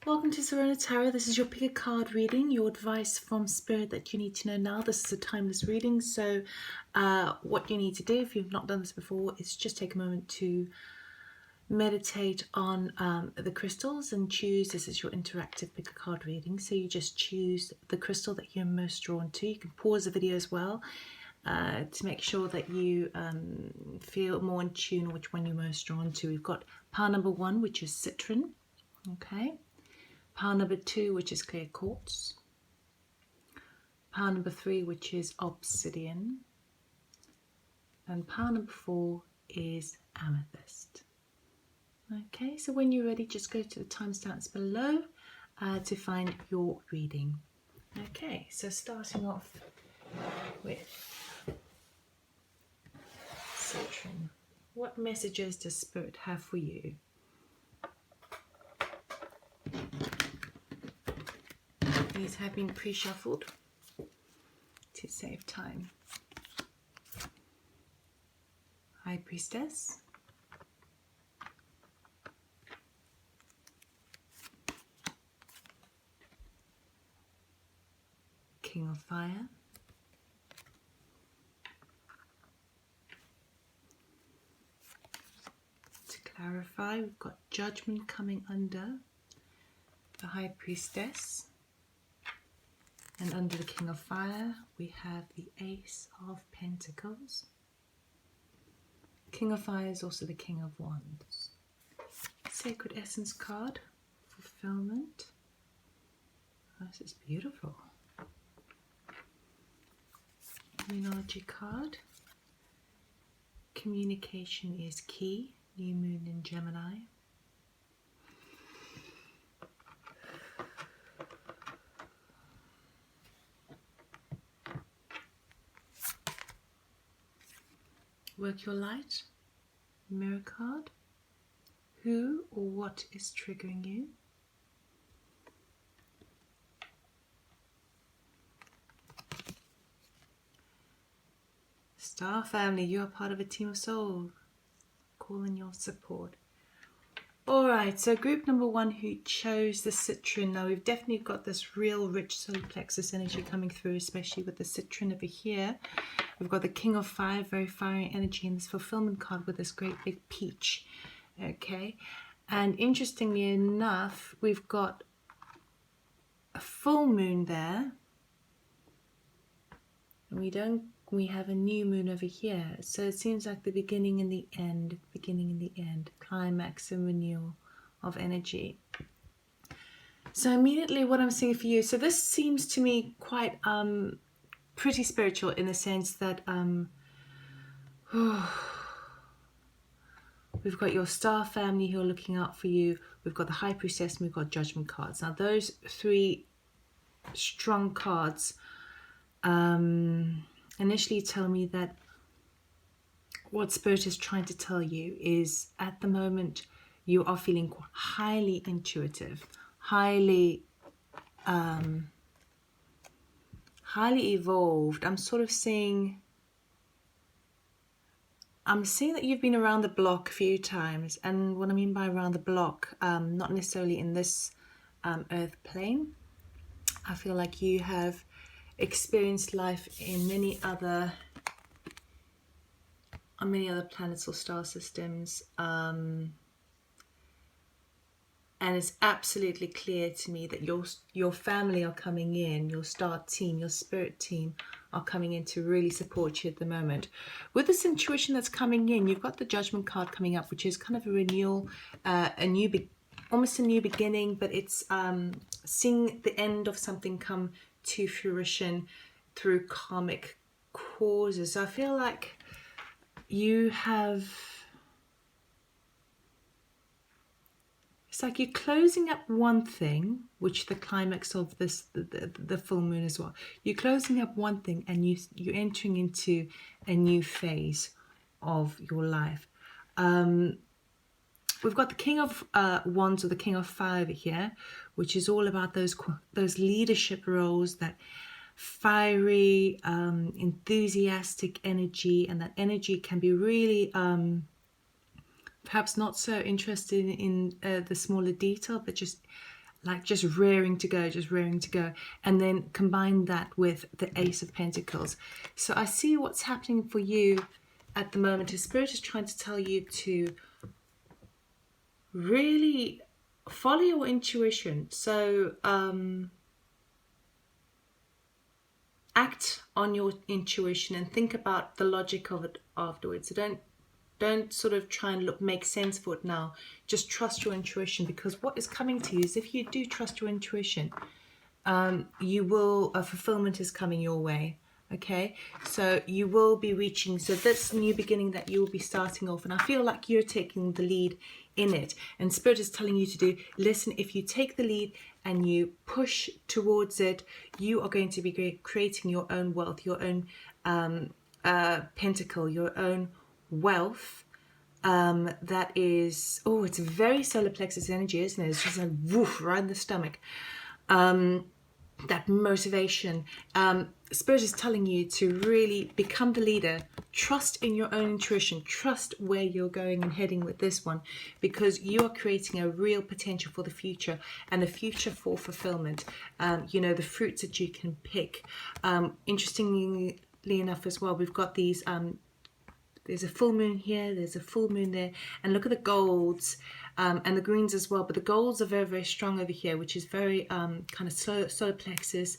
Welcome to Serena Tarot. This is your pick a card reading, your advice from Spirit that you need to know now. This is a timeless reading, so what you need to do if you've not done this before is just take a moment to meditate on the crystals and choose. This is your interactive pick a card reading, so you just choose the crystal that you're most drawn to. You can pause the video as well to make sure that you feel more in tune which one you're most drawn to. We've got pile number 1, which is Citrine. Okay. Pile number 2, which is clear quartz. Pile number 3, which is obsidian. And pile number 4 is amethyst. Okay, so when you're ready, just go to the timestamps below to find your reading. Okay, so starting off with Citrine. What messages does Spirit have for you? These have been pre-shuffled to save time. High Priestess. King of Fire. To clarify, we've got Judgment coming under the High Priestess. And under the King of Fire, we have the Ace of Pentacles. King of Fire is also the King of Wands. Sacred Essence card, Fulfillment. Oh, this is beautiful. Numerology card. Communication is key. New Moon in Gemini. Work your light, mirror card. Who or what is triggering you? Star family, you are part of a team of souls. Call in your support. Alright, so group number 1 who chose the Citrine. Now we've definitely got this real rich solar plexus energy coming through, especially with the Citrine over here. We've got the King of Fire, very fiery energy, and this fulfillment card with this great big peach. Okay, and interestingly enough, we've got a full moon there, and we have a new moon over here. So it seems like the beginning and the end, climax and renewal of energy. So immediately what I'm seeing for you, so this seems to me quite pretty spiritual in the sense that we've got your star family who are looking out for you. We've got the High Priestess and we've got Judgment cards. Now those 3 strong cards initially tell me that what Spirit is trying to tell you is at the moment you are feeling highly intuitive, highly evolved. I'm seeing that you've been around the block a few times, and what I mean by around the block, not necessarily in this earth plane. I feel like you have experienced life in many other planets or star systems, and it's absolutely clear to me that your family are coming in, your star team, your spirit team are coming in to really support you at the moment. With this intuition that's coming in, you've got the Judgment card coming up, which is kind of a renewal, almost a new beginning, but it's seeing the end of something come to fruition through karmic causes. So I feel like you have... It's like you're closing up one thing, which the climax of this, the full moon as well. You're closing up one thing and you're entering into a new phase of your life. We've got the King of Wands or the King of Fire over here, which is all about those leadership roles, that fiery, enthusiastic energy, and that energy can be really... perhaps not so interested in the smaller detail, but just like just raring to go, just raring to go. And then combine that with the Ace of Pentacles. So I see what's happening for you at the moment. His Spirit is trying to tell you to really follow your intuition. So act on your intuition and think about the logic of it afterwards. So don't sort of try and make sense for it now. Just trust your intuition, because what is coming to you is, if you do trust your intuition, you will, a fulfillment is coming your way. Okay, so you will be reaching, so this new beginning that you will be starting off, and I feel like you're taking the lead in it, and Spirit is telling you to do, listen, if you take the lead and you push towards it, you are going to be creating your own wealth, your own pentacle, your own wealth. That is, oh, it's very solar plexus energy, isn't it? It's just like woof, right in the stomach. That motivation. Spirit is telling you to really become the leader. Trust in your own intuition. Trust where you're going and heading with this one, because you are creating a real potential for the future, and a future for fulfillment. You know, the fruits that you can pick. Interestingly enough as well, we've got these there's a full moon here, there's a full moon there, and look at the golds and the greens as well, but the golds are very, very strong over here, which is very kind of solar plexus,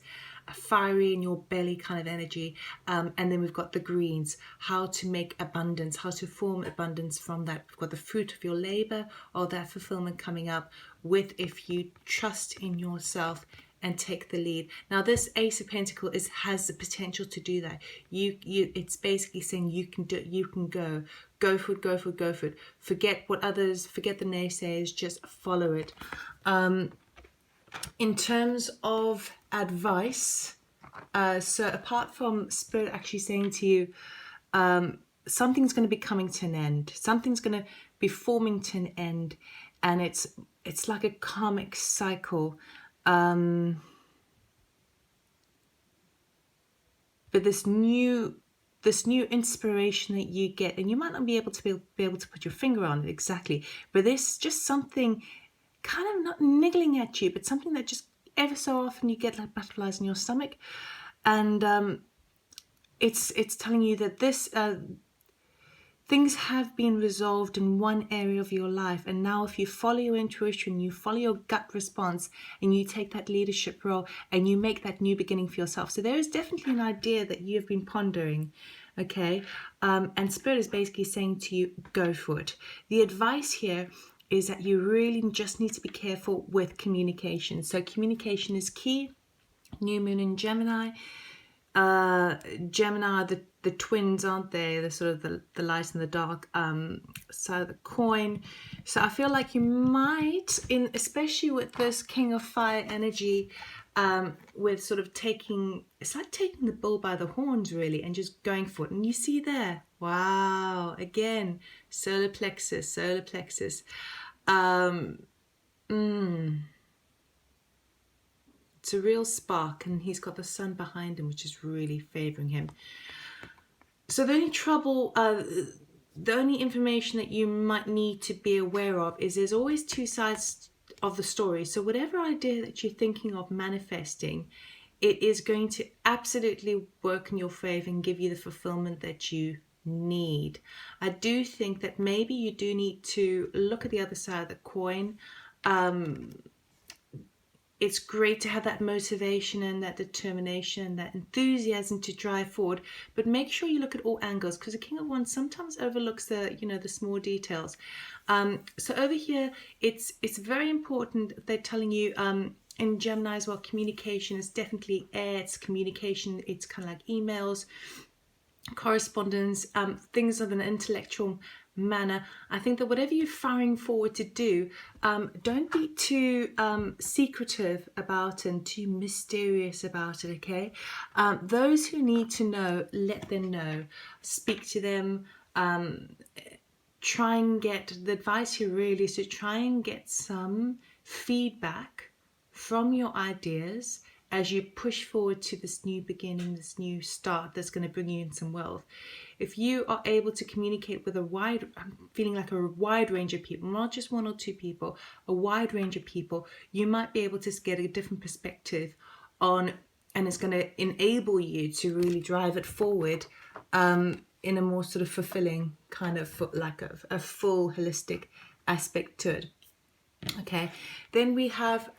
fiery in your belly kind of energy. And then we've got the greens, how to make abundance, how to form abundance from that. We've got the fruit of your labor, or that fulfillment coming up with, if you trust in yourself and take the lead. Now this Ace of Pentacles has the potential to do that. It's basically saying you can do it, you can go for it, go for it, go for it. Forget what others, forget the naysayers, just follow it. In terms of advice, so apart from Spirit actually saying to you, something's going to be coming to an end, something's going to be forming to an end, and it's like a karmic cycle. But this new inspiration that you get, and you might not be able to put your finger on it exactly, but there's just something kind of not niggling at you, but something that just ever so often you get like butterflies in your stomach, and it's telling you that this things have been resolved in one area of your life, and now if you follow your intuition, you follow your gut response, and you take that leadership role, and you make that new beginning for yourself. So there is definitely an idea that you have been pondering, okay? And Spirit is basically saying to you, go for it. The advice here is that you really just need to be careful with communication. So communication is key. New moon in Gemini. Gemini are the twins, aren't they? The sort of the light and the dark side of the coin. So I feel like you might, especially with this King of Fire energy, with sort of it's like taking the bull by the horns really, and just going for it. And you see there, wow, again, solar plexus. It's a real spark, and he's got the sun behind him, which is really favoring him. So the only trouble, the only information that you might need to be aware of is there's always two sides of the story. So whatever idea that you're thinking of manifesting, it is going to absolutely work in your favor and give you the fulfillment that you need. I do think that maybe you do need to look at the other side of the coin. It's great to have that motivation and that determination and that enthusiasm to drive forward, but make sure you look at all angles, because the King of Wands sometimes overlooks the small details. So over here, it's very important. They're telling you in Gemini as well, communication is definitely air. It's communication. It's kind of like emails, correspondence, things of an intellectual manner. I think that whatever you're firing forward to do, don't be too secretive about it and too mysterious about it, okay? Those who need to know, let them know. Speak to them. Try and get, the advice here really is to try and get some feedback from your ideas as you push forward to this new beginning, this new start that's going to bring you in some wealth. If you are able to communicate with I'm feeling like a wide range of people, not just one or two people, a wide range of people, you might be able to get a different perspective on, and it's going to enable you to really drive it forward in a more sort of fulfilling kind of like a full holistic aspect to it. Okay, then we have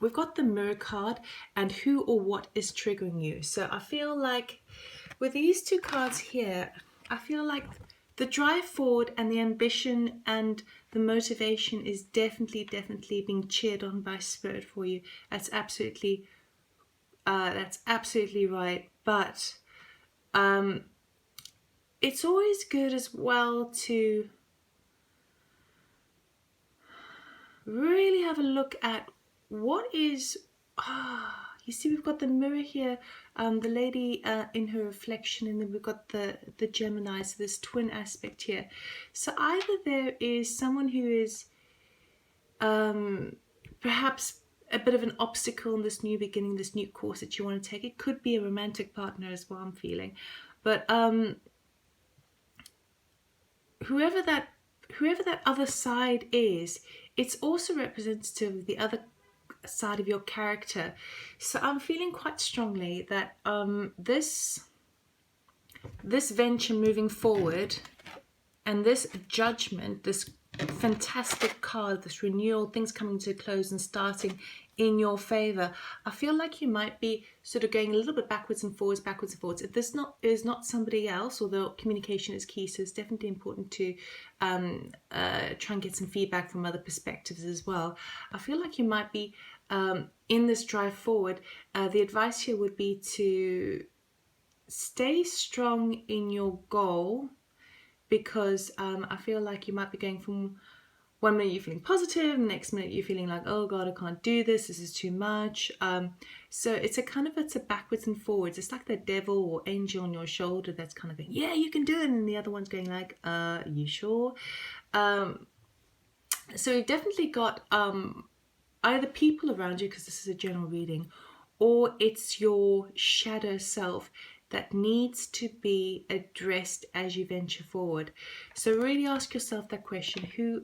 we've got the mirror card and who or what is triggering you. So I feel like with these two cards here, I feel like the drive forward and the ambition and the motivation is definitely being cheered on by spirit for you. That's absolutely right. But it's always good as well to really have a look at what is you see, we've got the mirror here, the lady in her reflection, and then we've got the Gemini, so this twin aspect here. So either there is someone who is perhaps a bit of an obstacle in this new beginning, this new course that you want to take. It could be a romantic partner as well, I'm feeling, but whoever that other side is, it's also representative of the other side of your character. So I'm feeling quite strongly that this venture moving forward and this judgment, this fantastic card, this renewal, things coming to a close and starting in your favor, I feel like you might be sort of going a little bit backwards and forwards. If this is not somebody else, although communication is key, so it's definitely important to try and get some feedback from other perspectives as well. I feel like you might be in this drive forward. The advice here would be to stay strong in your goal, because I feel like you might be going from one minute you're feeling positive, next minute you're feeling like, oh God, I can't do this, this is too much. So it's a backwards and forwards. It's like the devil or angel on your shoulder that's kind of going, yeah, you can do it, and the other one's going like, are you sure? So you've definitely got either people around you, because this is a general reading, or it's your shadow self that needs to be addressed as you venture forward. So really ask yourself that question: who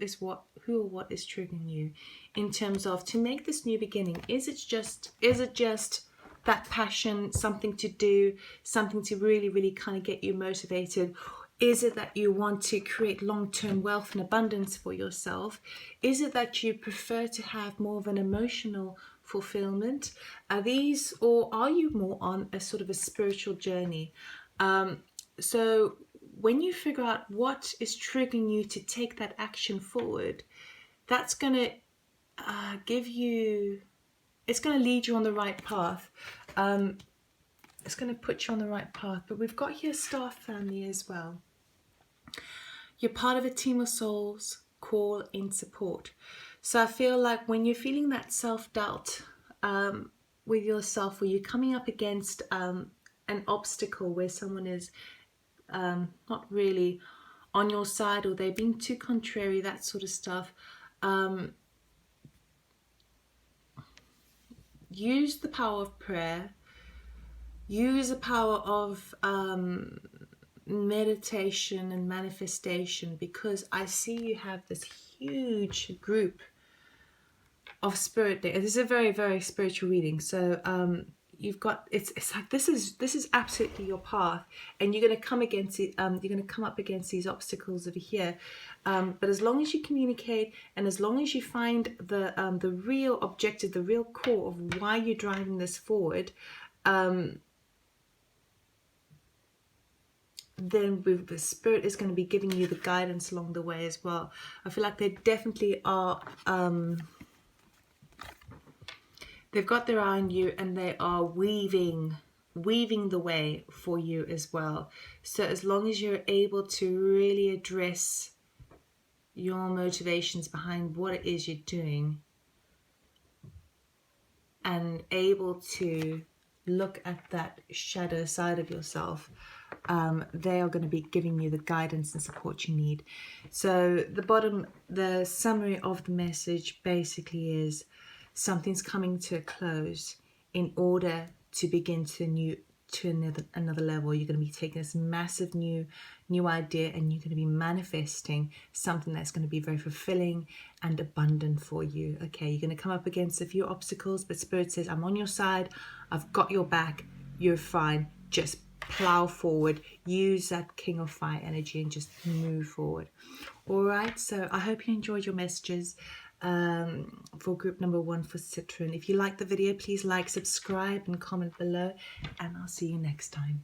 or what is triggering you in terms of to make this new beginning? Is it just that passion, something to do, something to really kind of get you motivated? Is it that you want to create long-term wealth and abundance for yourself? Is it that you prefer to have more of an emotional fulfillment? Are these, or are you more on a sort of a spiritual journey? So when you figure out what is triggering you to take that action forward, that's going to it's going to lead you on the right path. It's going to put you on the right path. But we've got here star family as well. You're part of a team of souls, call in support. So I feel like when you're feeling that self-doubt with yourself, where you're coming up against an obstacle where someone is not really on your side, or they're being too contrary, that sort of stuff, use the power of prayer, use the power of meditation and manifestation, because I see you have this huge group of spirit there. This is a very, very spiritual reading. So you've got, it's like this is absolutely your path, and you're going to come against it. You're going to come up against these obstacles over here. But as long as you communicate, and as long as you find the real objective, the real core of why you're driving this forward, then the spirit is going to be giving you the guidance along the way as well. I feel like they definitely are, they've got their eye on you, and they are weaving the way for you as well. So as long as you're able to really address your motivations behind what it is you're doing, and able to look at that shadow side of yourself, they are going to be giving you the guidance and support you need. So the summary of the message basically is something's coming to a close in order to begin to another level. You're going to be taking this massive new idea, and you're going to be manifesting something that's going to be very fulfilling and abundant for you. Okay, you're going to come up against a few obstacles, but Spirit says, I'm on your side, I've got your back, you're fine. Just plow forward, use that King of Fire energy and just move forward. All right, so I hope you enjoyed your messages for group number 1 for Citrine. If you like the video, please like, subscribe and comment below, and I'll see you next time.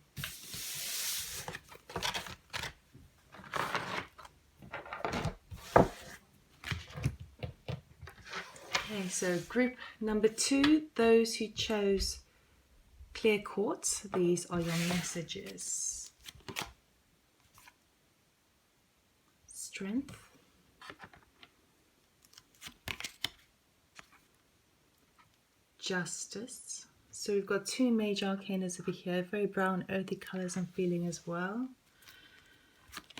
Okay, so group number 2, those who chose clear quartz, these are your messages. Strength, justice. So we've got 2 major arcanas over here, very brown earthy colors I'm feeling as well.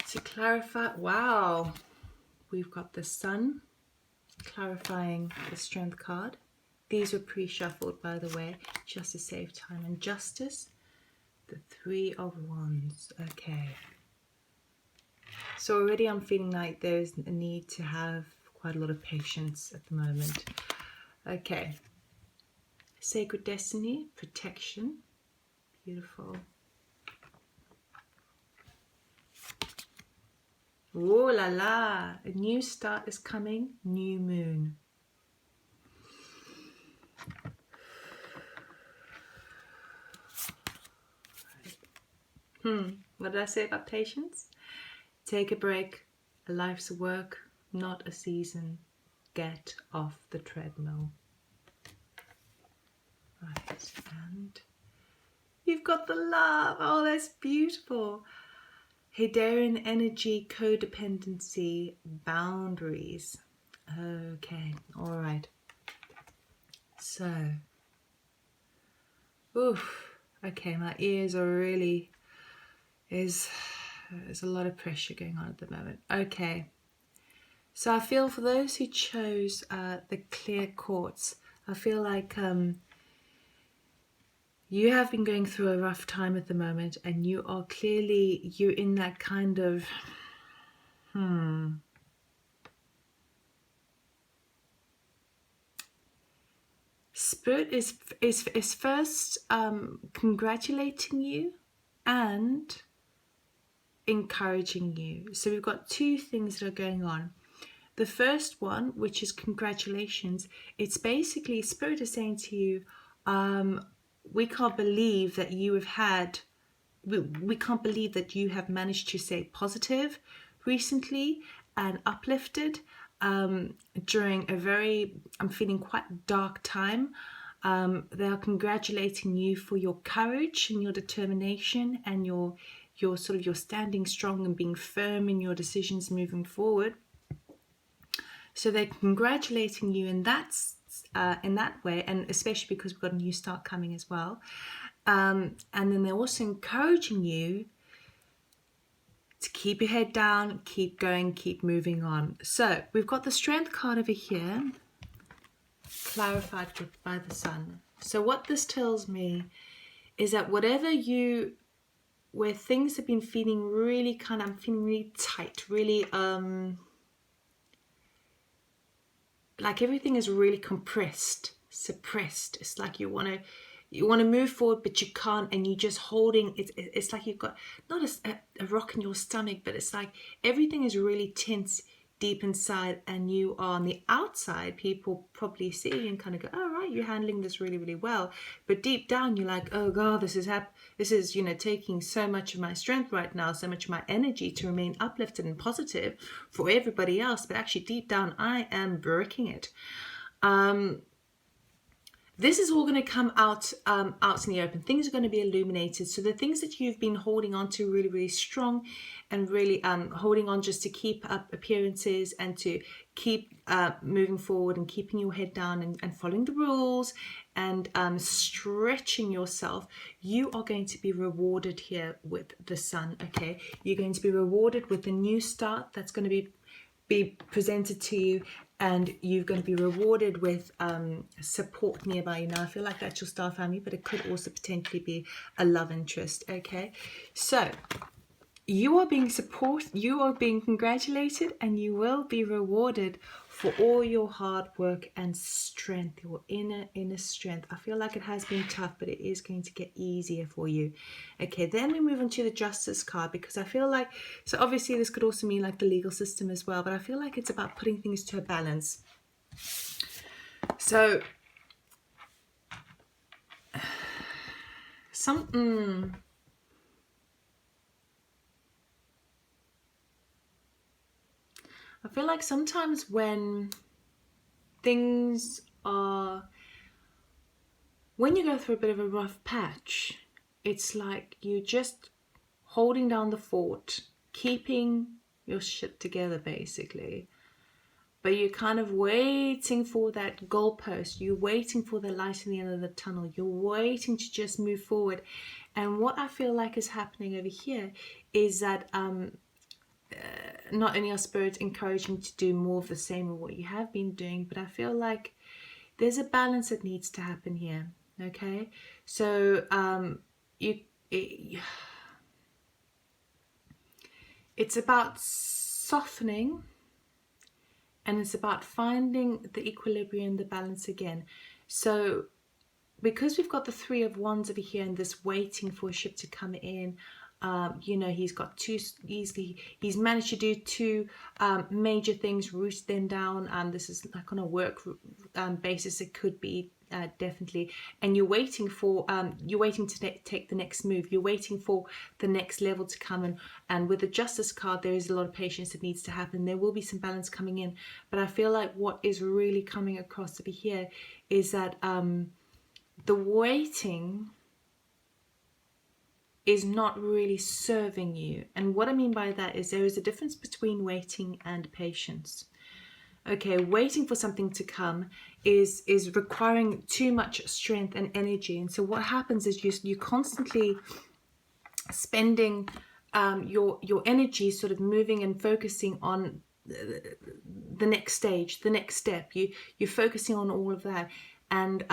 To clarify, wow, we've got the Sun clarifying the Strength card. These were pre-shuffled, by the way, just to save time. And Justice, the 3 of Wands. Okay, so already I'm feeling like there's a need to have quite a lot of patience at the moment. Okay, Sacred Destiny, protection, beautiful. Oh la la, a new start is coming, new moon. What did I say about patience? Take a break, a life's work, not a season. Get off the treadmill. Right, and you've got the Love. Oh, that's beautiful. Hadarian energy, codependency, boundaries. Okay, all right. So, oof. Okay, my ears are really, there's a lot of pressure going on at the moment. Okay, so I feel for those who chose the clear quartz, I feel like you have been going through a rough time at the moment, and you're in that kind of Spirit is first congratulating you and encouraging you. So we've got 2 things that are going on. The first one, which is congratulations, it's basically Spirit is saying to you, we can't believe that you have had, we can't believe that you have managed to stay positive recently and uplifted during a very, I'm feeling quite dark time. They are congratulating you for your courage and your determination and your standing strong and being firm in your decisions moving forward. So they're congratulating you in that way, and especially because we've got a new start coming as well. And then they're also encouraging you to keep your head down, keep going, keep moving on. So we've got the Strength card over here, clarified by the Sun. So what this tells me is that where things have been feeling really I'm feeling really tight, really like everything is really compressed, suppressed. It's like you want to move forward, but you can't, and you're just holding. It's like you've got not a rock in your stomach, but it's like everything is really tense deep inside, and you are on the outside. People probably see you and kind of go, "Oh right, you're handling this really, really well." But deep down, you're like, "Oh God, this is taking so much of my strength right now, so much of my energy to remain uplifted and positive for everybody else." But actually, deep down, I am breaking it. This is all going to come out in the open. Things are going to be illuminated. So the things that you've been holding on to really, really strong and really holding on just to keep up appearances and to keep moving forward and keeping your head down and following the rules and stretching yourself, you are going to be rewarded here with the Sun, okay? You're going to be rewarded with a new start that's going to be presented to you, and you're going to be rewarded with support nearby you. Now, I feel like that's your star family, but it could also potentially be a love interest. Okay, so you are being you are being congratulated, and you will be rewarded for all your hard work and strength, your inner strength. I feel like it has been tough, but it is going to get easier for you. Okay, then we move on to the Justice card, because I feel like, so obviously this could also mean like the legal system as well, but I feel like it's about putting things to a balance. So I feel like sometimes when things are, when you go through a bit of a rough patch, it's like you just holding down the fort, keeping your shit together basically, but you're kind of waiting for that goalpost, you're waiting for the light in the end of the tunnel, you're waiting to just move forward. And what I feel like is happening over here is that not only are spirits encouraging to do more of the same of what you have been doing, but I feel like there's a balance that needs to happen here. Okay, so it's about softening, and it's about finding the equilibrium, the balance again. So because we've got the Three of Wands over here and this waiting for a ship to come in, you know, he's managed to do two major things, root them down. This is like on a work basis, it could be definitely, and you're waiting to take the next move, you're waiting for the next level to come. And with the Justice card, there is a lot of patience that needs to happen. There will be some balance coming in, but I feel like what is really coming across over here is that the waiting is not really serving you. And what I mean by that is there is a difference between waiting and patience. Okay, waiting for something to come is requiring too much strength and energy. And so what happens is you're constantly spending your energy sort of moving and focusing on the next stage, the next step. You're focusing on all of that. And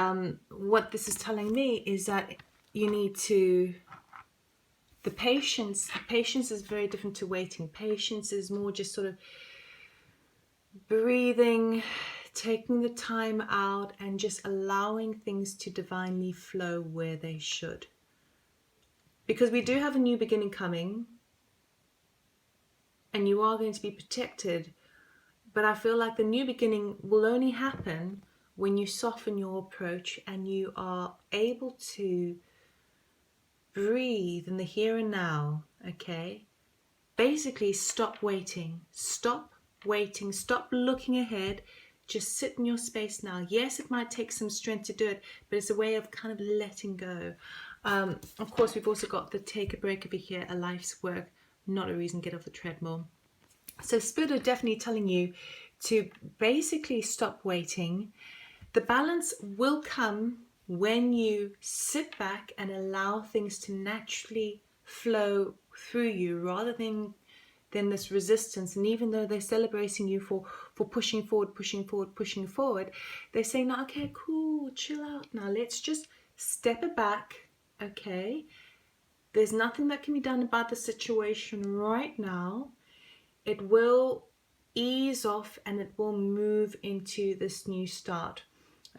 what this is telling me is that you need to, the patience is very different to waiting. Patience is more just sort of breathing, taking the time out, and just allowing things to divinely flow where they should. Because we do have a new beginning coming, and you are going to be protected, but I feel like the new beginning will only happen when you soften your approach and you are able to breathe in the here and now. Okay, basically stop waiting, stop looking ahead, just sit in your space now. Yes, it might take some strength to do it, but it's a way of kind of letting go. Of course, we've also got the take a break over here, a life's work, not a reason to get off the treadmill. So Spirit are definitely telling you to basically stop waiting. The balance will come when you sit back and allow things to naturally flow through you, rather than this resistance. And even though they're celebrating you for pushing forward, they're saying, no, okay, cool, chill out now, let's just step it back. Okay, there's nothing that can be done about the situation right now. It will ease off and it will move into this new start.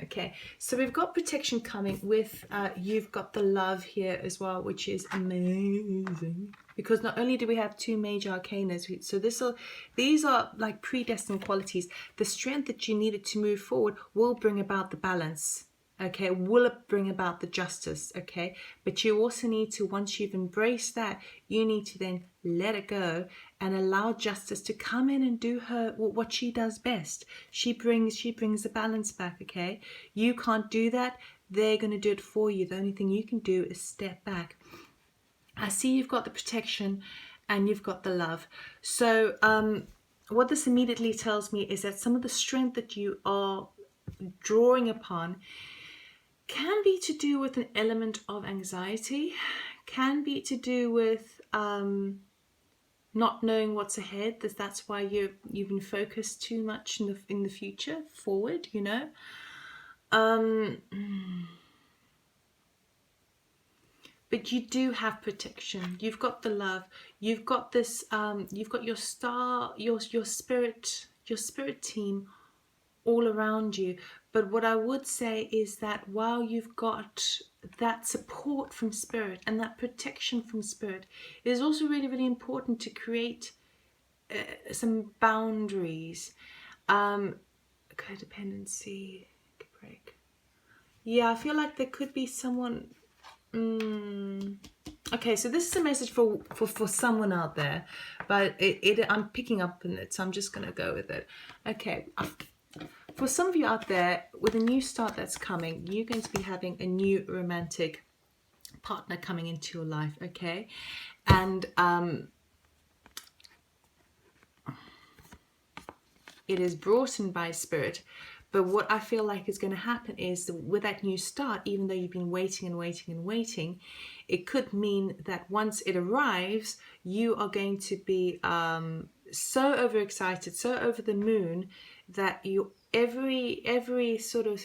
Okay, so we've got protection coming with, you've got the love here as well, which is amazing. Because not only do we have two major arcanas, so these are like predestined qualities. The strength that you needed to move forward will bring about the balance. Okay, will it bring about the justice? Okay, but you also need to, once you've embraced that, you need to then let it go and allow justice to come in and do what she does best. She brings the balance back. Okay, you can't do that, they're going to do it for you. The only thing you can do is step back. I see you've got the protection and you've got the love. So what this immediately tells me is that some of the strength that you are drawing upon can be to do with an element of anxiety, can be to do with not knowing what's ahead. That's why you've been focused too much in the future forward, you know. But you do have protection. You've got the love. You've got this. You've got your star, your spirit team all around you. But what I would say is that while you've got that support from spirit and that protection from spirit, it is also really, really important to create some boundaries. Codependency, break. Yeah, I feel like there could be someone. Okay, so this is a message for someone out there, but I'm picking up on it, so I'm just gonna go with it. Okay, for some of you out there, with a new start that's coming, you're going to be having a new romantic partner coming into your life. Okay, and it is brought in by spirit. But what I feel like is going to happen is that with that new start, even though you've been waiting and waiting and waiting, it could mean that once it arrives, you are going to be so overexcited, so over the moon, that you every sort of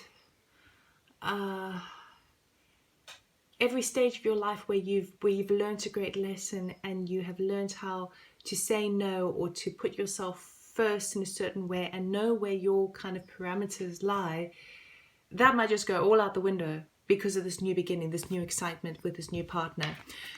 every stage of your life where you've learned a great lesson and you have learned how to say no or to put yourself first in a certain way and know where your kind of parameters lie, that might just go all out the window because of this new beginning, this new excitement with this new partner.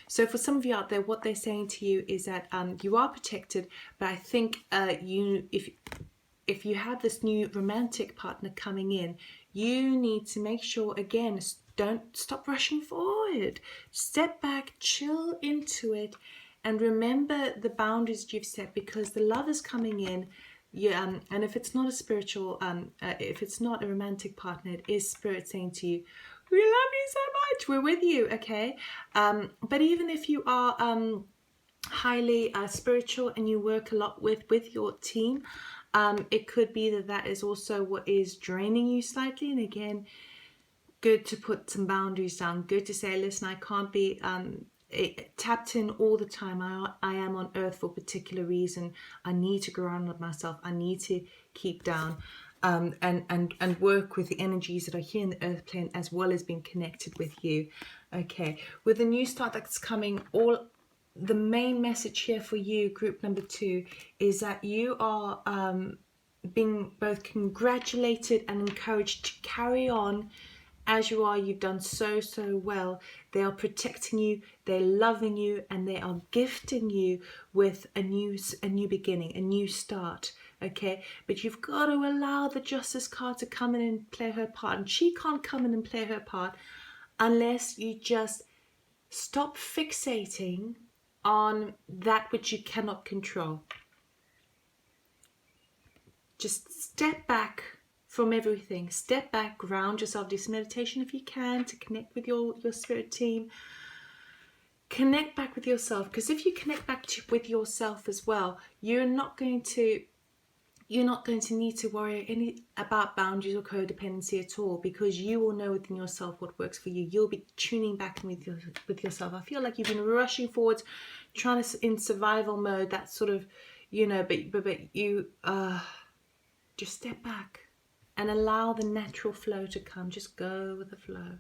So for some of you out there, what they're saying to you is that you are protected, but I think if you have this new romantic partner coming in, you need to make sure, again, don't stop rushing forward. Step back, chill into it, and remember the boundaries you've set, because the love is coming in. And if it's not a spiritual, if it's not a romantic partner, it is spirit saying to you, "We love you so much. We're with you." Okay. But even if you are highly spiritual and you work a lot with your team, it could be that is also what is draining you slightly. And again, good to put some boundaries down. Good to say, listen, I can't be tapped in all the time. I am on earth for a particular reason. I need to ground myself. I need to keep down and work with the energies that are here in the earth plane, as well as being connected with you. Okay, with the new start that's coming, the main message here for you, group number 2, is that you are being both congratulated and encouraged to carry on as you are. You've done so well. They are protecting you, they're loving you, and they are gifting you with a new beginning, a new start. Okay, but you've got to allow the Justice card to come in and play her part, and she can't come in and play her part unless you just stop fixating on that which you cannot control. Just step back from everything. Step back, ground yourself, do some meditation if you can to connect with your spirit team. Connect back with yourself, because if you connect back with yourself as well, you're not going to need to worry about boundaries or codependency at all, because you will know within yourself what works for you. You'll be tuning back in with yourself. I feel like you've been rushing forwards, trying to in survival mode, that sort of, but you just step back and allow the natural flow to come. Just go with the flow.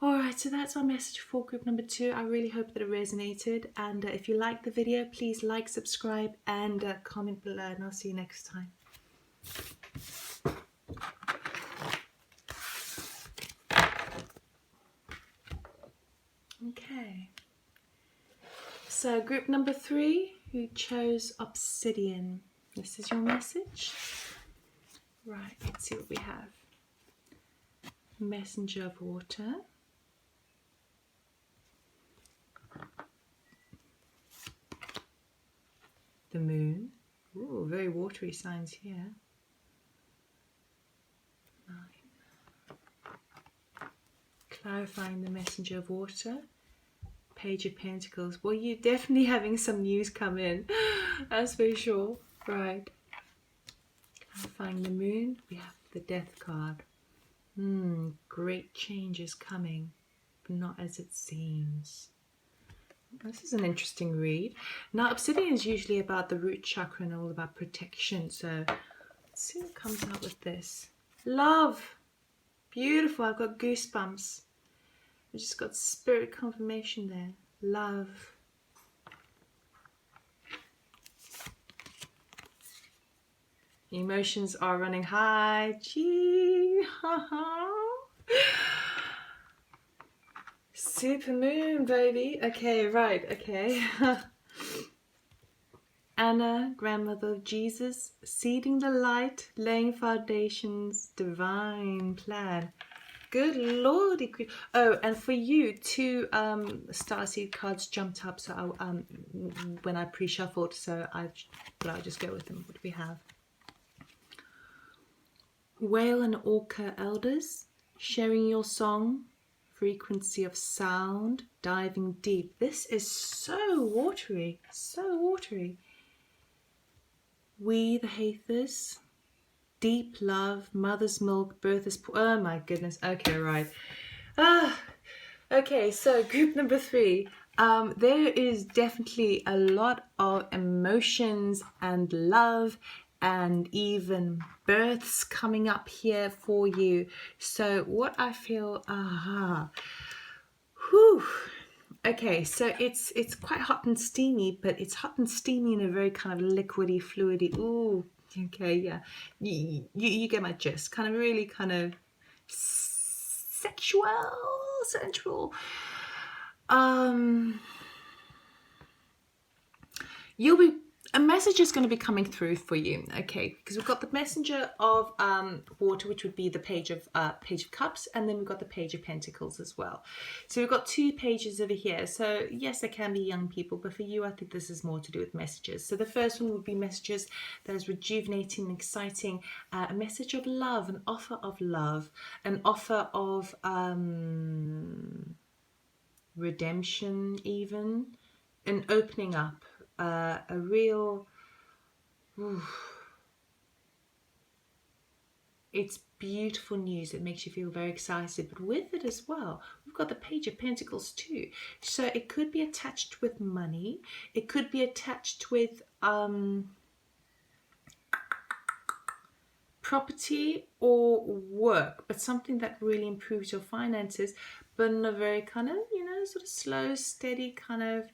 All right, so that's our message for group number 2. I really hope that it resonated. And if you liked the video, please like, subscribe, and comment below. And I'll see you next time. Okay. So group number 3, who chose Obsidian. This is your message. Right, let's see what we have. Messenger of water. The moon. Ooh, very watery signs here. 9. Clarifying the messenger of water. Page of Pentacles. Well, you're definitely having some news come in. That's for sure. Right. Clarifying the moon. We have the death card. Great changes coming, but not as it seems. This is an interesting read. Now, Obsidian is usually about the root chakra and all about protection. So let's see what comes out with this. Love. Beautiful. I've got goosebumps. I just got spirit confirmation there. Love. Emotions are running high. Gee. Super moon, baby. Okay, right. Okay. Anna, grandmother of Jesus, seeding the light, laying foundations, divine plan. Good lordy. Oh, and for you, 2 starseed cards jumped up. So when I pre-shuffled, so I'll just go with them. What do we have? Whale and orca elders, sharing your song, frequency of sound, diving deep. This is so watery, so watery. We the Hathers, deep love, mother's milk, birth is oh my goodness. Okay, right. Okay, so group number 3. There is definitely a lot of emotions and love and even births coming up here for you. So what I feel, okay, so it's quite hot and steamy, but it's hot and steamy in a very kind of liquidy, fluidy. Ooh, okay, yeah, you get my gist. Kind of really kind of sexual, sensual. A message is going to be coming through for you, okay? Because we've got the messenger of water, which would be the Page of Cups, and then we've got the Page of Pentacles as well. So we've got 2 pages over here. So yes, there can be young people, but for you, I think this is more to do with messages. So the first one would be messages that is rejuvenating and exciting, a message of love, an offer of love, an offer of redemption, even an opening up. A real, it's beautiful news. It makes you feel very excited, but with it as well, we've got the Page of Pentacles too. So it could be attached with money. It could be attached with property or work, but something that really improves your finances, but in a very kind of, sort of slow, steady kind of,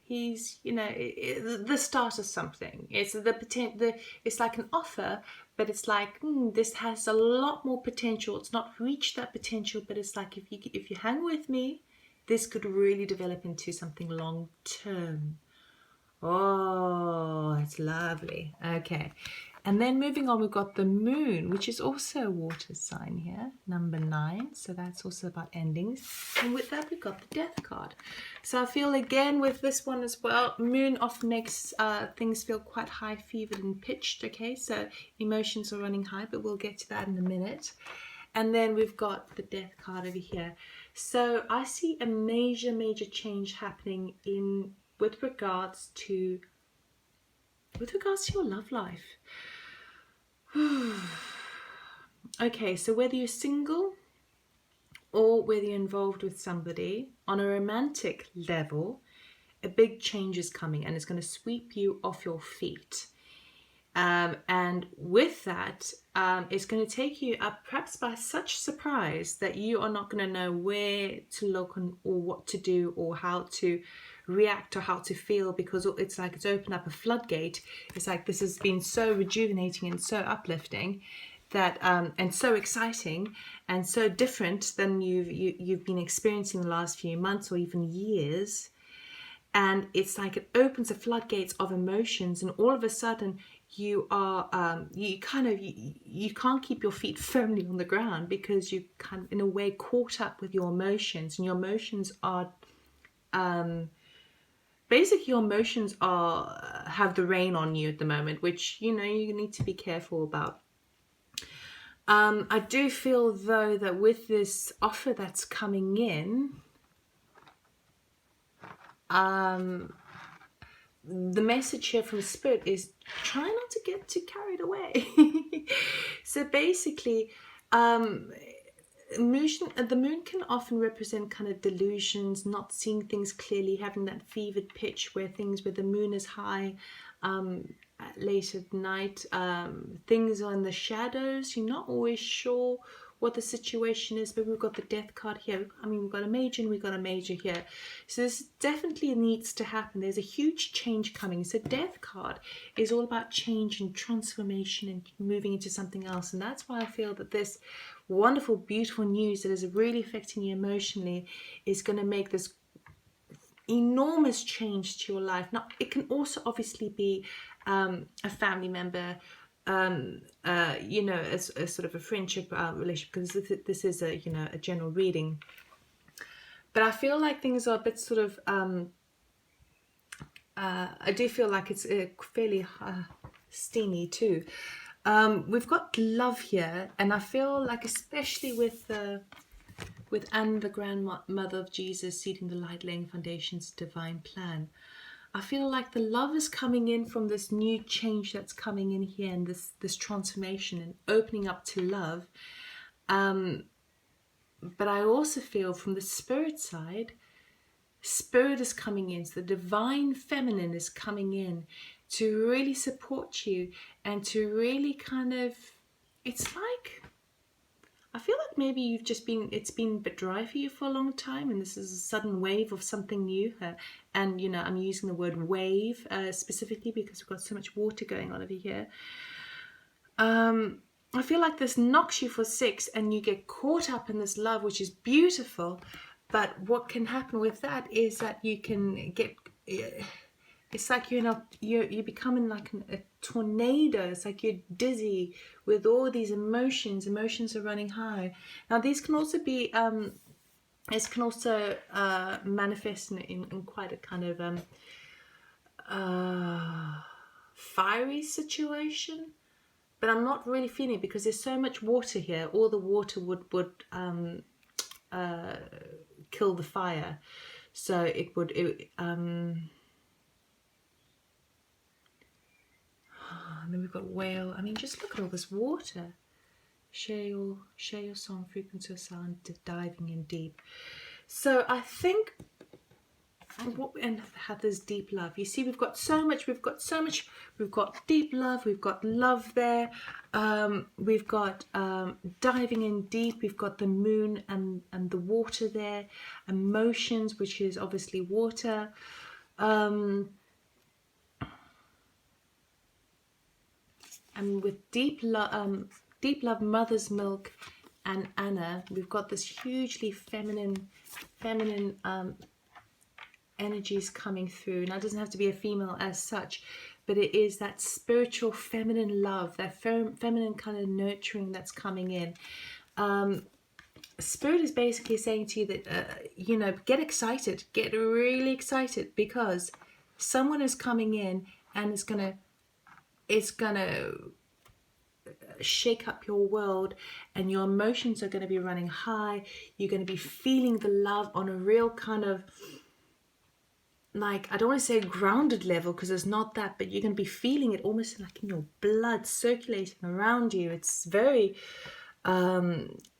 he's, the start of something. It's it's like an offer, but it's like this has a lot more potential. It's not reached that potential, but it's like if you hang with me, this could really develop into something long term. Oh, it's lovely. Okay. And then moving on, we've got the moon, which is also a water sign here, number 9. So that's also about endings. And with that, we've got the death card. So I feel again with this one as well, moon often makes things feel quite high fevered and pitched. Okay, so emotions are running high, but we'll get to that in a minute. And then we've got the death card over here. So I see a major, major change happening with regards to your love life. Okay, so whether you're single or whether you're involved with somebody on a romantic level, a big change is coming and it's going to sweep you off your feet. And with that, it's going to take you up perhaps by such surprise that you are not going to know where to look or what to do or how to react or how to feel, because it's like it's opened up a floodgate. It's like this has been so rejuvenating and so uplifting that and so exciting and so different than you've been experiencing the last few months or even years. And it's like it opens the floodgates of emotions, and all of a sudden you are you can't keep your feet firmly on the ground because you kind of in a way caught up with your emotions, and your emotions are basically your emotions have the rain on you at the moment, which you need to be careful about. I do feel though that with this offer that's coming in, the message here from Spirit is try not to get too carried away. So basically, the moon can often represent kind of delusions, not seeing things clearly, having that fevered pitch where the moon is high late at night. Things are in the shadows. You're not always sure what the situation is, but we've got the death card here. I mean, we've got a major and we've got a major here. So this definitely needs to happen. There's a huge change coming. So death card is all about change and transformation and moving into something else. And that's why I feel that this wonderful, beautiful news that is really affecting you emotionally is going to make this enormous change to your life. Now, it can also obviously be a family member, you know, as a sort of a friendship relationship, because this is a, you know, a general reading. But I feel like things are a bit sort of, I do feel like it's fairly steamy too. We've got love here, and I feel like especially with Anne, the grandmother of Jesus, seeding the light, laying foundations, divine plan. I feel like the love is coming in from this new change that's coming in here, and this transformation and opening up to love. But I also feel from the spirit side, spirit is coming in. So the divine feminine is coming in to really support you and to really kind of, it's like, I feel like maybe it's been a bit dry for you for a long time, and this is a sudden wave of something new. And, you know, I'm using the word wave specifically because we've got so much water going on over here. I feel like this knocks you for 6 and you get caught up in this love, which is beautiful. But what can happen with that is that you can get... It's like you're becoming like a tornado. It's like you're dizzy with all these emotions. Emotions are running high. Now these can also be, this can also manifest in quite a kind of fiery situation. But I'm not really feeling it because there's so much water here. All the water would kill the fire. So it would... And then we've got whale. I mean, just look at all this water. Share your song, frequency of sound, diving in deep. So I think and have this deep love. You see, we've got so much. We've got deep love. We've got love there. We've got diving in deep. We've got the moon and the water there. Emotions, which is obviously water. And with deep love, mother's milk, and Anna, we've got this hugely feminine energies coming through. Now, it doesn't have to be a female as such, but it is that spiritual feminine love, that feminine kind of nurturing that's coming in. Spirit is basically saying to you that, you know, get excited, get really excited, because someone is coming in and it's gonna shake up your world, and your emotions are going to be running high. You're going to be feeling the love on a real kind of, like, I don't want to say grounded level because it's not that, but you're going to be feeling it almost like in your blood circulating around you. It's very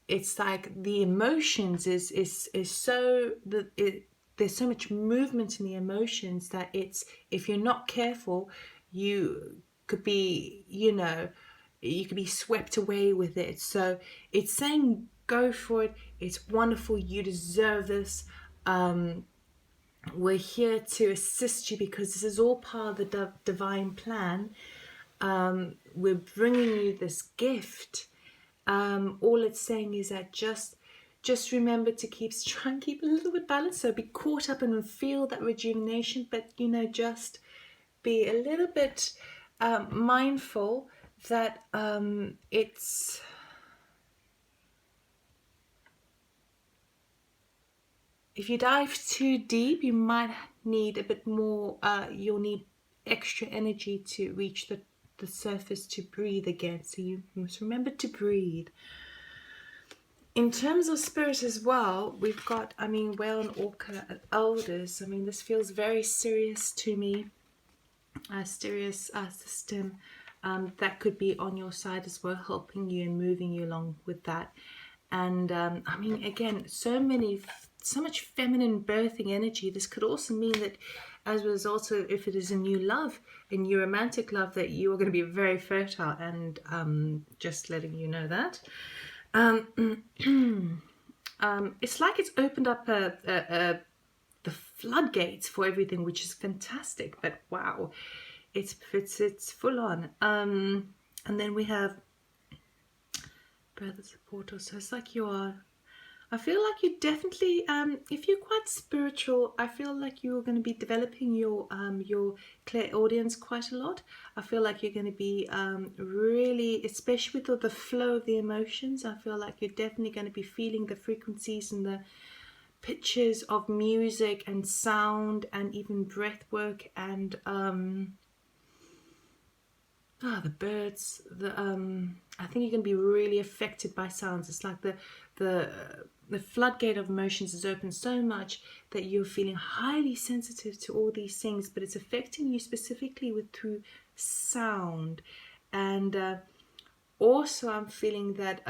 it's like the emotions is so there's so much movement in the emotions that it's, if you're not careful, you could be, you know, you could be swept away with it. So it's saying go for it. It's wonderful. You deserve this. We're here to assist you because this is all part of the divine plan. We're bringing you this gift. All it's saying is that just remember to try and keep a little bit balanced. So be caught up and feel that rejuvenation, but, you know, just be a little bit mindful that it's... If you dive too deep, you might need a bit more, you'll need extra energy to reach the surface to breathe again. So you must remember to breathe. In terms of spirit as well, we've got, I mean, whale and orca elders. I mean, this feels very serious to me. A serious system that could be on your side as well, helping you and moving you along with that. And I mean, again, so much feminine birthing energy. This could also mean that as a result of, if it is a new love, a new romantic love, that you are going to be very fertile, and just letting you know that. It's like it's opened up the floodgates for everything, which is fantastic. But wow, it's full on. And then we have brother supporter. So it's like you are. I feel like you definitely, if you're quite spiritual, I feel like you're going to be developing your clairaudience quite a lot. I feel like you're going to be really, especially with all the flow of the emotions, I feel like you're definitely going to be feeling the frequencies and the pitches of music and sound and even breath work and the birds. I think you're going to be really affected by sounds. It's like the floodgate of emotions is open so much that you're feeling highly sensitive to all these things, but it's affecting you specifically through sound. And also I'm feeling that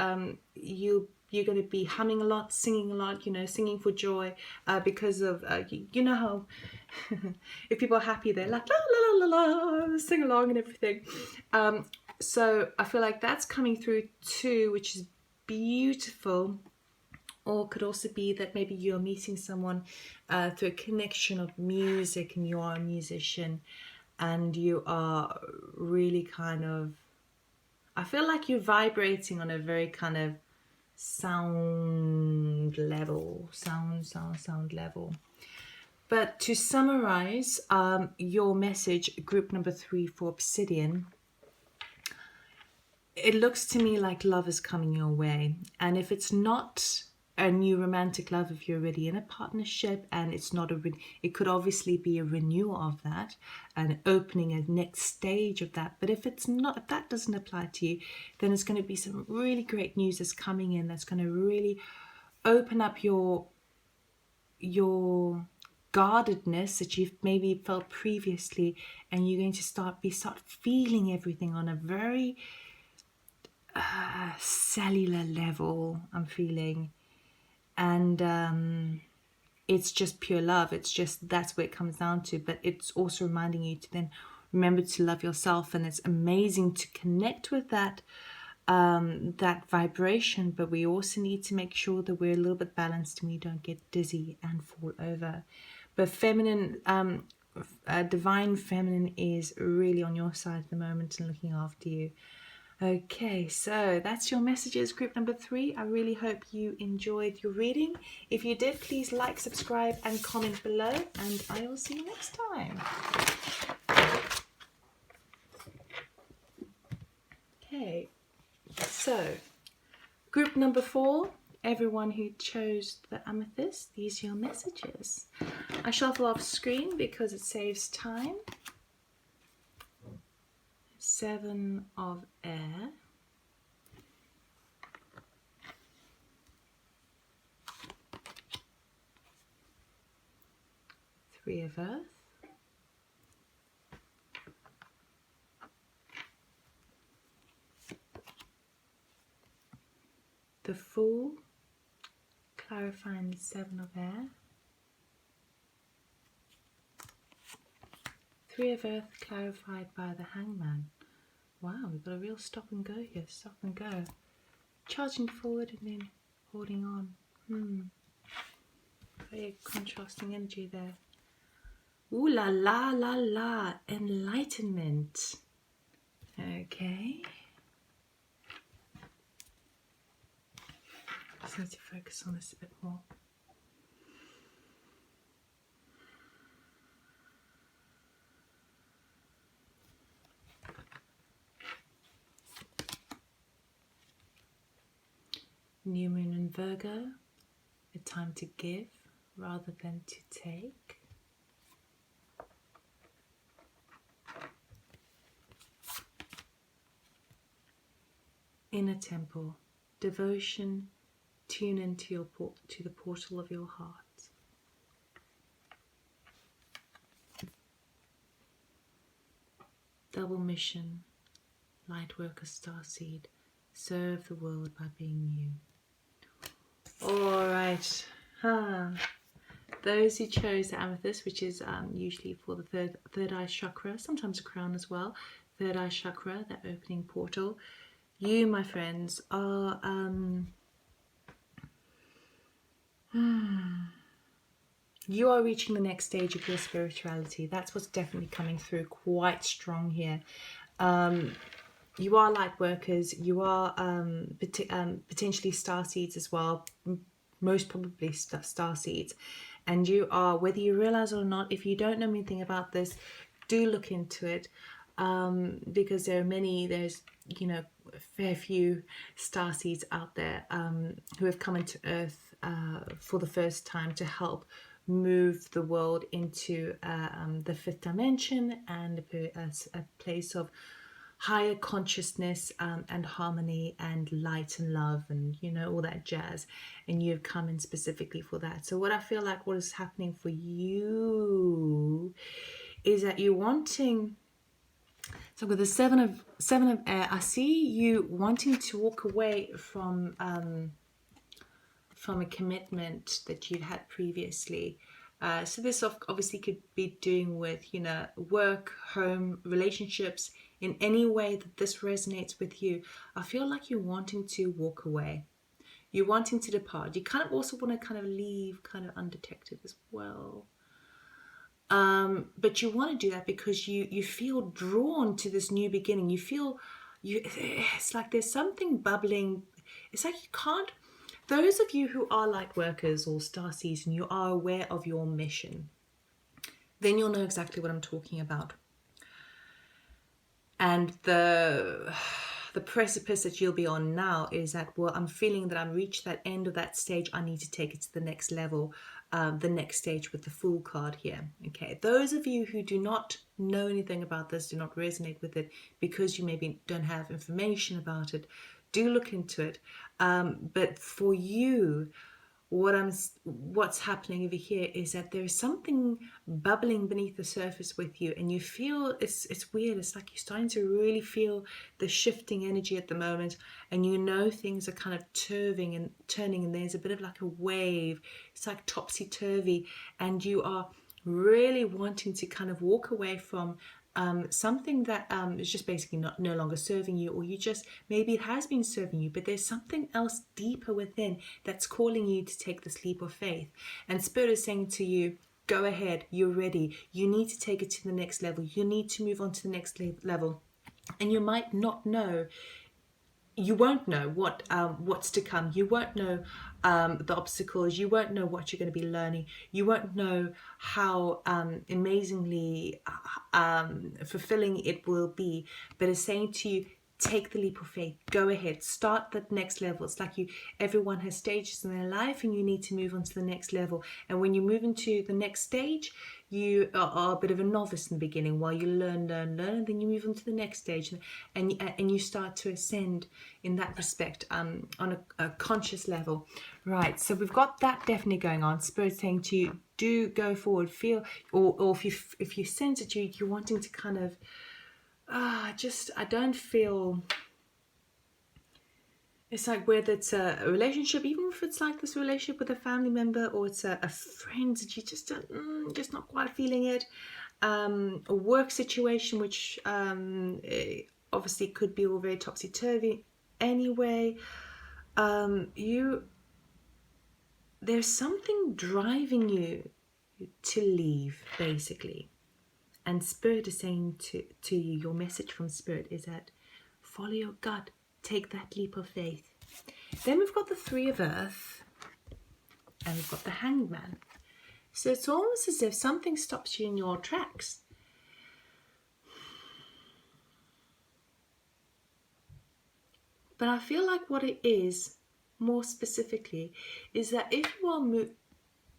you're going to be humming a lot, singing a lot, singing for joy, because of you know how if people are happy, they're like la la la la la, sing along and everything. So I feel like that's coming through too, which is beautiful. Or could also be that maybe you're meeting someone through a connection of music, and you are a musician, and you are really kind of, I feel like you're vibrating on a very kind of sound level, sound level. But to summarize your message, group number 3 for Obsidian, it looks to me like love is coming your way. And if it's not a new romantic love, if you're already in a partnership, and it's not it could obviously be a renewal of that and opening a next stage of that. But if it's not, if that doesn't apply to you, then it's going to be some really great news that's coming in, that's going to really open up your guardedness that you've maybe felt previously, and you're going to start feeling everything on a very cellular level, I'm feeling. And it's just pure love. It's just, that's what it comes down to. But it's also reminding you to then remember to love yourself, and it's amazing to connect with that vibration. But we also need to make sure that we're a little bit balanced and we don't get dizzy and fall over. But feminine, divine feminine is really on your side at the moment and looking after you. Okay, so that's your messages, group number 3. I really hope you enjoyed your reading. If you did, please like, subscribe, and comment below, and I will see you next time. Okay, so group number 4, everyone who chose the Amethyst, these are your messages. I shuffle off screen because it saves time. 7 of air, 3 of earth, 'The Fool, clarifying the 7 of air, 3 of earth, clarified by the Hangman. Wow, we've got a real stop and go here, stop and go. Charging forward and then holding on. Very contrasting energy there. Ooh la la la la, enlightenment. Okay. Just need to focus on this a bit more. New moon in Virgo, a time to give rather than to take. Inner temple, devotion, tune into to the portal of your heart. Double mission, light worker starseed, serve the world by being you. All right. Those who chose the amethyst, which is usually for the third eye chakra, sometimes a crown as well, third eye chakra, that opening portal. You, my friends, are you are reaching the next stage of your spirituality. That's what's definitely coming through quite strong here. You are light workers. You are potentially star seeds as well. Most probably star seeds. And you are, whether you realize it or not, if you don't know anything about this, do look into it. Because there's, you know, a fair few star seeds out there who have come into Earth for the first time to help move the world into the fifth dimension and a place of higher consciousness and harmony and light and love and, you know, all that jazz. And you've come in specifically for that. So what I feel like what is happening for you is that you're wanting, so with the seven of air, I see you wanting to walk away from a commitment that you've had previously. So this obviously could be doing with, you know, work, home, relationships. In any way that this resonates with you, I feel like you're wanting to walk away. You're wanting to depart. You kind of also want to kind of leave kind of undetected as well. But you want to do that because you feel drawn to this new beginning. You feel, it's like there's something bubbling. It's like you can't, those of you who are light workers or starseeds and you are aware of your mission, then you'll know exactly what I'm talking about. And the precipice that you'll be on now is that, well, I'm feeling that I've reached that end of that stage. I need to take it to the next level, the next stage with the Fool card here. Okay, those of you who do not know anything about this, do not resonate with it because you maybe don't have information about it, do look into it. But for you, what's happening over here is that there's something bubbling beneath the surface with you, and you feel it's weird. It's like you're starting to really feel the shifting energy at the moment, and you know things are kind of turning, and there's a bit of like a wave. It's like topsy-turvy, and you are really wanting to kind of walk away from something that is just basically no longer serving you, or you just, maybe it has been serving you, but there's something else deeper within that's calling you to take this leap of faith. And Spirit is saying to you, go ahead, you're ready. You need to take it to the next level. You need to move on to the next level. And you might not know, you won't know what's to come. You won't know the obstacles. You won't know what you're going to be learning. You won't know how amazingly fulfilling it will be. But it's saying to you, take the leap of faith. Go ahead. Start that next level. It's like everyone has stages in their life, and you need to move on to the next level. And when you move into the next stage, you are a bit of a novice in the beginning while you learn, and then you move on to the next stage, and you start to ascend in that respect on a conscious level. Right, so we've got that definitely going on. Spirit saying to you, do go forward, feel, or if you sense that you're wanting to kind of, I don't feel, it's like whether it's a relationship, even if it's like this relationship with a family member, or it's a friend that you just just not quite feeling it, a work situation, which obviously could be all very topsy-turvy anyway. There's something driving you to leave, basically. And Spirit is saying to you, your message from Spirit is that follow your gut, take that leap of faith. Then we've got the Three of Earth, and we've got the Hanged Man. So it's almost as if something stops you in your tracks. But I feel like what it is, more specifically, is that if you are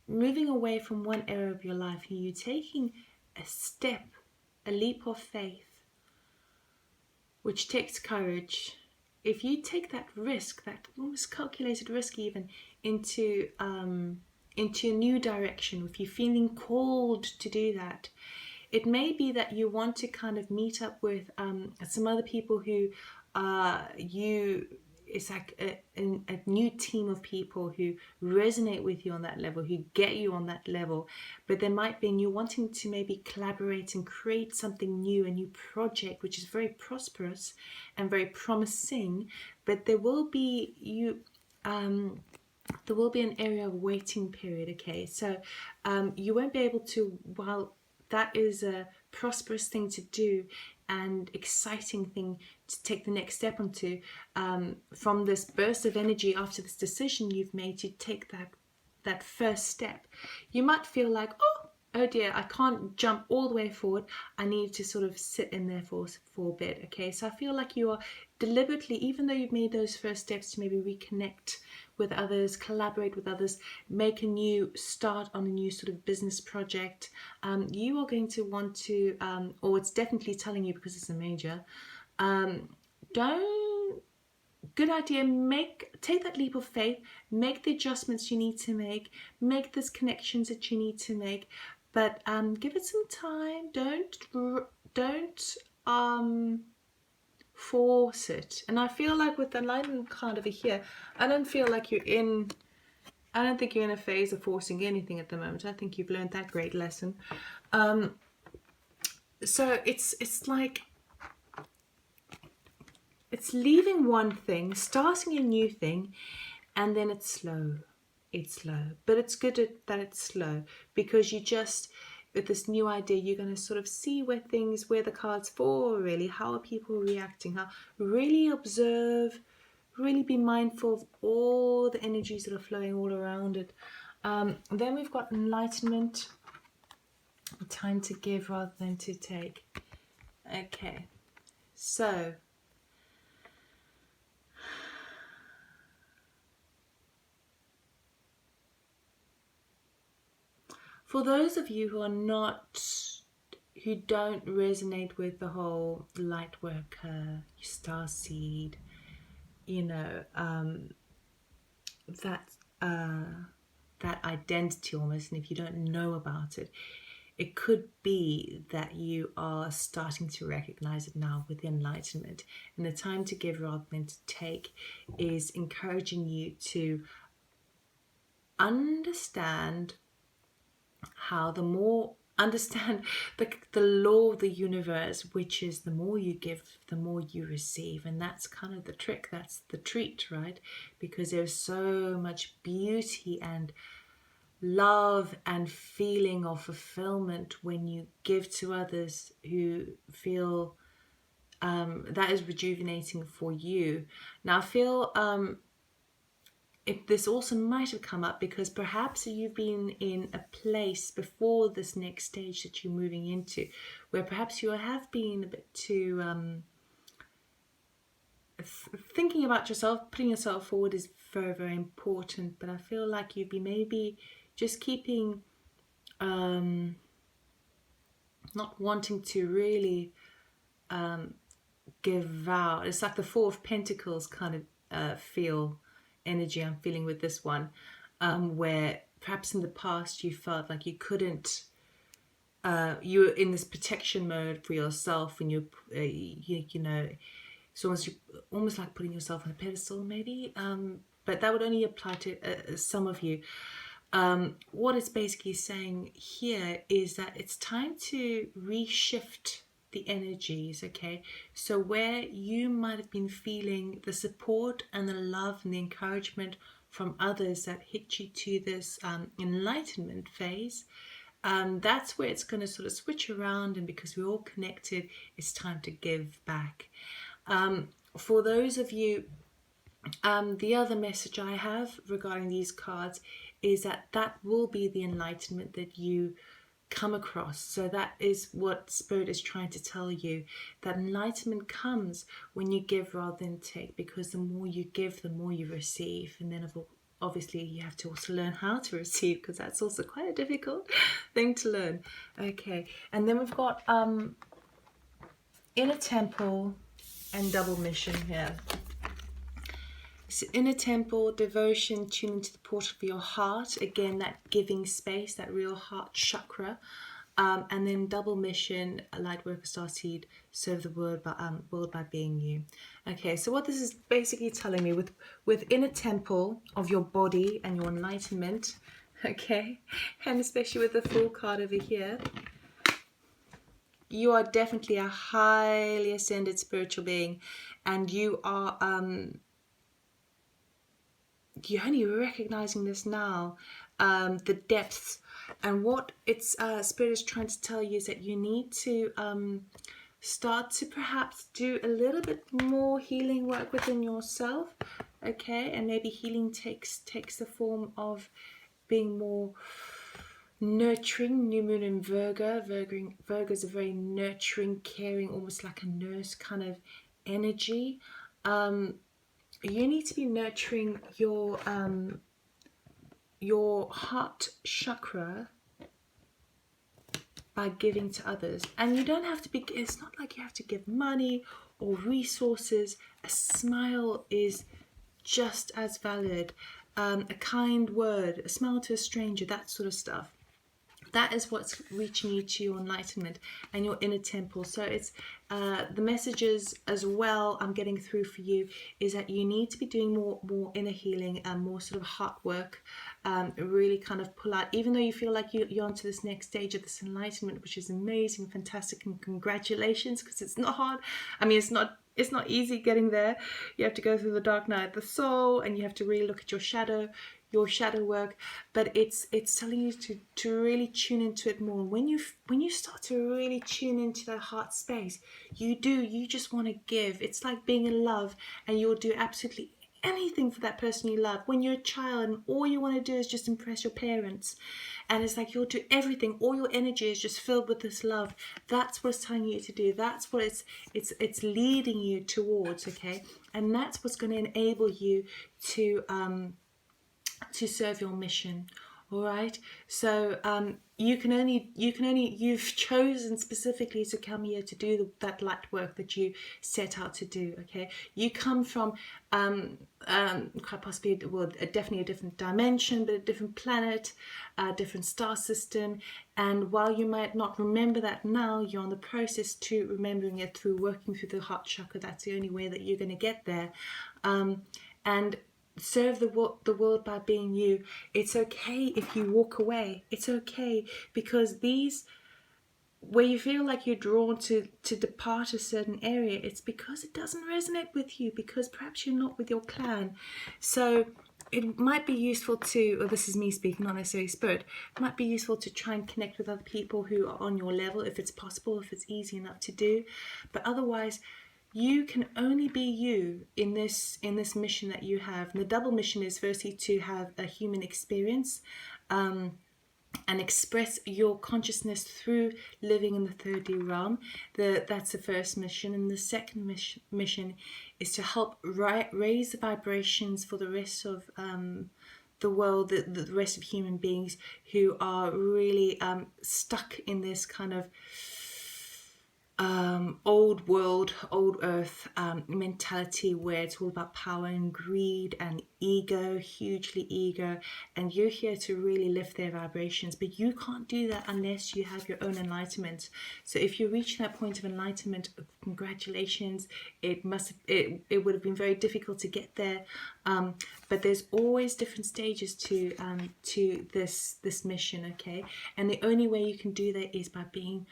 moving away from one area of your life, and you're taking a step, a leap of faith, which takes courage. If you take that risk, that almost calculated risk even, into a new direction, if you're feeling called to do that, it may be that you want to kind of meet up with some other people who it's like a new team of people who resonate with you on that level, who get you on that level. But there might be, and you're wanting to maybe collaborate and create something new, a new project, which is very prosperous and very promising. But there will be there will be an area of waiting period. Okay, so you won't be able to, while that is a prosperous thing to do and exciting thing to take the next step onto, from this burst of energy after this decision you've made to take that first step, you might feel like, oh dear, I can't jump all the way forward. I need to sort of sit in there for a bit. Okay, so I feel like you are deliberately, even though you've made those first steps to maybe reconnect with others, collaborate with others, make a new start on a new sort of business project, you are going to want to, or it's definitely telling you, because it's a major, good idea, take that leap of faith, make the adjustments you need to make those connections that you need to make, but give it some time. Don't force it. And I feel like with the enlightenment card over here, I don't think you're in a phase of forcing anything at the moment. I think you've learned that great lesson. So it's like, it's leaving one thing, starting a new thing, and then it's slow. But it's good that it's slow, because you just, with this new idea, you're going to sort of see where the cards fall, really. How are people reacting? How really observe, really be mindful of all the energies that are flowing all around it. Then we've got enlightenment, time to give rather than to take. Okay, so for those of you who don't resonate with the whole light worker, starseed, that identity almost, and if you don't know about it, it could be that you are starting to recognize it now with enlightenment. And the time to give rather than to take is encouraging you to understand how understand the law of the universe, which is the more you give, the more you receive. And that's kind of the trick, that's the treat, right? Because there's so much beauty and love and feeling of fulfillment when you give to others who feel that is rejuvenating for you. Now I feel if this also might have come up because perhaps you've been in a place before this next stage that you're moving into, where perhaps you have been a bit too thinking about yourself, putting yourself forward is very, very important. But I feel like you've been maybe just keeping, not wanting to really give out. It's like the Four of Pentacles kind of feel energy I'm feeling with this one, where perhaps in the past you felt like you couldn't, you were in this protection mode for yourself, and you know, it's almost like putting yourself on a pedestal maybe, but that would only apply to some of you. What it's basically saying here is that it's time to reshift the energies, okay? So where you might have been feeling the support and the love and the encouragement from others that hit you to this enlightenment phase, that's where it's going to sort of switch around, and because we're all connected, it's time to give back. For those of you, the other message I have regarding these cards is that will be the enlightenment that you come across. So that is what Spirit is trying to tell you, that enlightenment comes when you give rather than take, because the more you give, the more you receive. And then obviously you have to also learn how to receive, because that's also quite a difficult thing to learn. Okay, and then we've got inner temple and double mission here. So inner temple, devotion, tune into the portal of your heart. Again, that giving space, that real heart chakra. And then double mission, light worker, starseed, serve the world by being you. Okay, so what this is basically telling me, within a temple of your body and your enlightenment, okay, and especially with the Fool card over here, you are definitely a highly ascended spiritual being, and you're only recognizing this now, the depths. And what it's Spirit is trying to tell you is that you need to start to perhaps do a little bit more healing work within yourself, okay? And maybe healing takes the form of being more nurturing. New moon in Virgo. Virgo is a very nurturing, caring, almost like a nurse kind of energy. You need to be nurturing your heart chakra by giving to others. And you don't have to be, it's not like you have to give money or resources. A smile is just as valid. A kind word, a smile to a stranger, that sort of stuff. That is what's reaching you to your enlightenment and your inner temple. So it's the messages as well I'm getting through for you is that you need to be doing more inner healing and more sort of heart work. Really kind of pull out, even though you feel like you're onto this next stage of this enlightenment, which is amazing, fantastic, and congratulations, because it's not hard. I mean, it's not easy getting there. You have to go through the dark night of the soul, and you have to really look at your shadow work, but it's telling you to really tune into it more. When you start to really tune into that heart space, you just want to give. It's like being in love, and you'll do absolutely anything for that person you love. When you're a child and all you want to do is just impress your parents, and it's like you'll do everything, all your energy is just filled with this love. That's what it's telling you to do. That's what it's leading you towards, okay? And that's what's going to enable you to serve your mission. All right, so you've chosen specifically to come here to do that light work that you set out to do. Okay, you come from quite possibly, well, definitely a different dimension, but a different planet, a different star system. And while you might not remember that now, you're on the process to remembering it through working through the heart chakra. That's the only way that you're going to get there. And serve the world by being you. It's okay if you walk away. It's okay, because these, where you feel like you're drawn to depart a certain area, it's because it doesn't resonate with you, because perhaps you're not with your clan. So it might be useful to, or this is me speaking, not necessarily Spirit, it might be useful to try and connect with other people who are on your level, if it's possible, if it's easy enough to do. But otherwise, you can only be you in this mission that you have. And the double mission is firstly to have a human experience and express your consciousness through living in the 3D realm. That's the first mission. And the second mission is to help raise the vibrations for the rest of the world, the rest of human beings who are really stuck in this kind of old world, old earth mentality, where it's all about power and greed and ego, hugely ego. And you're here to really lift their vibrations, but you can't do that unless you have your own enlightenment. So if you reach that point of enlightenment, congratulations. It would have been very difficult to get there, but there's always different stages to this mission, okay? And the only way you can do that is by being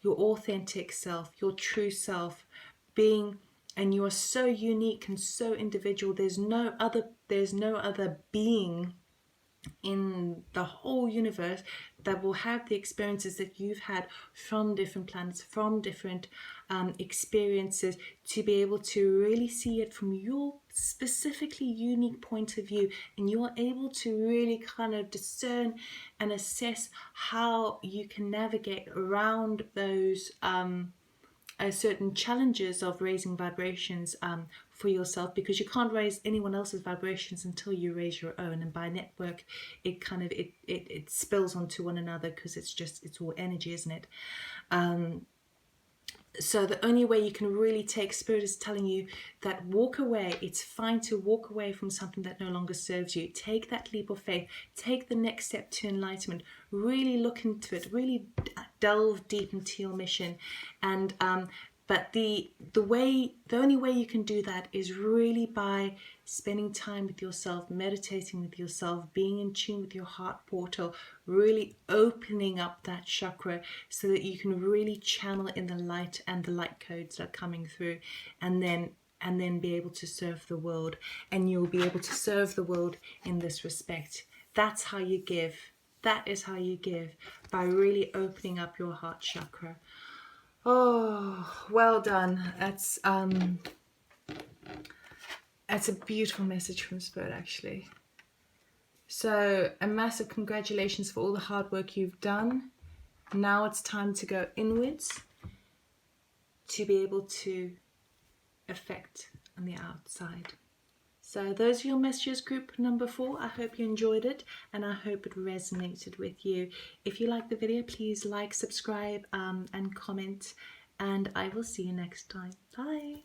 your authentic self, your true self, being, and you are so unique and so individual. There's no other being in the whole universe that will have the experiences that you've had from different planets, from different experiences, to be able to really see it from your specifically unique point of view. And you're able to really kind of discern and assess how you can navigate around those certain challenges of raising vibrations for yourself, because you can't raise anyone else's vibrations until you raise your own. And by network, it kind of it spills onto one another, because it's all energy, isn't it? So the only way you can really take, Spirit is telling you that walk away. It's fine to walk away from something that no longer serves you. Take that leap of faith. Take the next step to enlightenment. Really look into it. Really delve deep into your mission. And but the only way you can do that is really by spending time with yourself, meditating with yourself, being in tune with your heart portal, really opening up that chakra so that you can really channel in the light and the light codes that are coming through, and then be able to serve the world. And you'll be able to serve the world in this respect. That's how you give. That is how you give, by really opening up your heart chakra. Oh, well done. That's a beautiful message from Spirit, actually. So a massive congratulations for all the hard work you've done. Now it's time to go inwards to be able to affect on the outside. So those are your messages, group number 4. I hope you enjoyed it, and I hope it resonated with you. If you like the video, please like, subscribe, and comment, and I will see you next time. Bye.